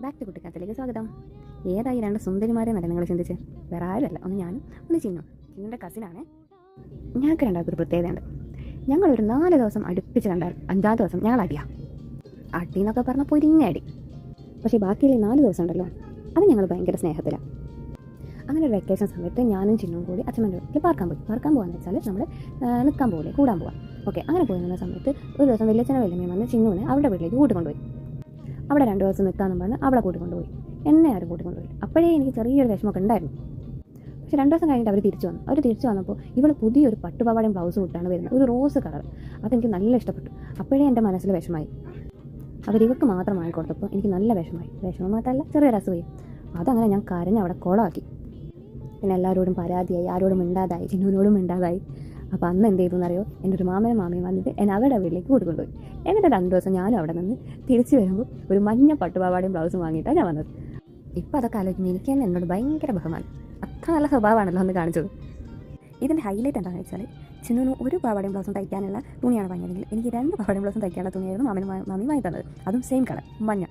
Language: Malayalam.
ബാക്ക് ടു കുട്ടിക്കാലത്തിലേക്ക് സ്വാഗതം. ഏതായി രണ്ട് സുന്ദരിമാരെ നല്ല നിങ്ങൾ ചിന്തിച്ച്? വേറെ ആരുമല്ല, ഒന്ന് ഞാനും ഒന്ന് ചിന്നുൻ്റെ കസിനാണ്. ഞങ്ങൾക്ക് രണ്ടാൾക്കൊരു പ്രത്യേകതയുണ്ട്. ഞങ്ങളൊരു 4 ദിവസം അടുപ്പിച്ച് കണ്ടാൽ 5-ാം ദിവസം ഞങ്ങൾ അടി എന്നൊക്കെ പറഞ്ഞാൽ പൊരിഞ്ഞ അടി. പക്ഷേ ബാക്കിയുള്ള 4 ദിവസം ഉണ്ടല്ലോ, അത് ഞങ്ങൾ ഭയങ്കര സ്നേഹത്തിലാണ്. അങ്ങനെ ഒരു വെക്കേഷൻ സമയത്ത് ഞാനും ചിന്നും കൂടി അച്ഛമ്മൻ്റെ വീട്ടിൽ പാർക്കാൻ പോകാമെന്ന് വെച്ചാൽ നമ്മൾ നിൽക്കാൻ പോലെ കൂടാൻ പോകാം. ഓക്കെ, അങ്ങനെ പോയി നിന്ന സമയത്ത് ഒരു ദിവസം വലിയച്ഛനെ വലിയമ്മയും വന്ന് ചിന്നുവിനെ അവരുടെ വീട്ടിലേക്ക് കൂട്ടിക്കൊണ്ടുപോയി. അവിടെ 2 ദിവസം നിൽക്കാമെന്നും പറഞ്ഞ് അവളെ കൂട്ടിക്കൊണ്ടുപോയി. എന്നെ ആരും കൂട്ടിക്കൊണ്ടുപോയി. അപ്പോഴേ എനിക്ക് ചെറിയൊരു വിഷമമൊക്കെ ഉണ്ടായിരുന്നു. പക്ഷേ 2 ദിവസം കഴിഞ്ഞിട്ട് അവർ തിരിച്ചു വന്നപ്പോൾ ഇവൾ പുതിയൊരു പട്ടുപാവാടയും ബ്ലൗസും ഇട്ടാണ് വരുന്നത്, ഒരു റോസ് കളർ. അതെനിക്ക് നല്ല ഇഷ്ടപ്പെട്ടു. അപ്പോഴേ എൻ്റെ മനസ്സിൽ വിഷമായി. അവരിവർക്ക് മാത്രം വാങ്ങിക്കൊടുത്തപ്പോൾ എനിക്ക് നല്ല വിഷമം മാത്രമല്ല, ചെറിയൊരു അസൂയ. അതങ്ങനെ ഞാൻ കരഞ്ഞ് അവിടെ കുളമാക്കി. പിന്നെ എല്ലാവരോടും പരാതിയായി, ആരോടും മിണ്ടാതായി, ചിന്നുവിനോടും മിണ്ടാതായി. അപ്പോൾ അന്ന് എന്ത് ചെയ്തു എന്നറിയോ? എൻ്റെ ഒരു മാമയും വന്നിട്ട് എന്നെ അവരുടെ വീട്ടിലേക്ക് കൂട്ടിക്കൊണ്ടുപോയി. എന്നിട്ട് 2 ദിവസം ഞാനും അവിടെ നിന്ന് തിരിച്ചു വരുമ്പോൾ ഒരു മഞ്ഞ പട്ടുപാവാടയും ബ്ലൗസും വാങ്ങിയിട്ടാണ് ഞാൻ വന്നത്. ഇപ്പോൾ അതൊക്കെ ആലോചിക്കുമ്പോൾ എനിക്ക് തന്നെ എന്നോട് ഭയങ്കര ബഹുമാനം. അത്ര നല്ല സ്വഭാവമാണല്ലോ അന്ന് കാണിച്ചത്. ഇതിൻ്റെ ഹൈലൈറ്റ് എന്താണെന്ന് വെച്ചാൽ, ചിന്നുവിന് ഒരു പാവാടയും ബ്ലൗസും തയ്ക്കാനുള്ള തുണിയാണ് വാങ്ങിയതെങ്കിൽ എനിക്ക് 2 പാവാടയും ബ്ലൗസും തയ്ക്കാനുള്ള തുണിയായിരുന്നു മാമി വാങ്ങി തന്നത്. അതും സെയിം കളർ, മഞ്ഞ.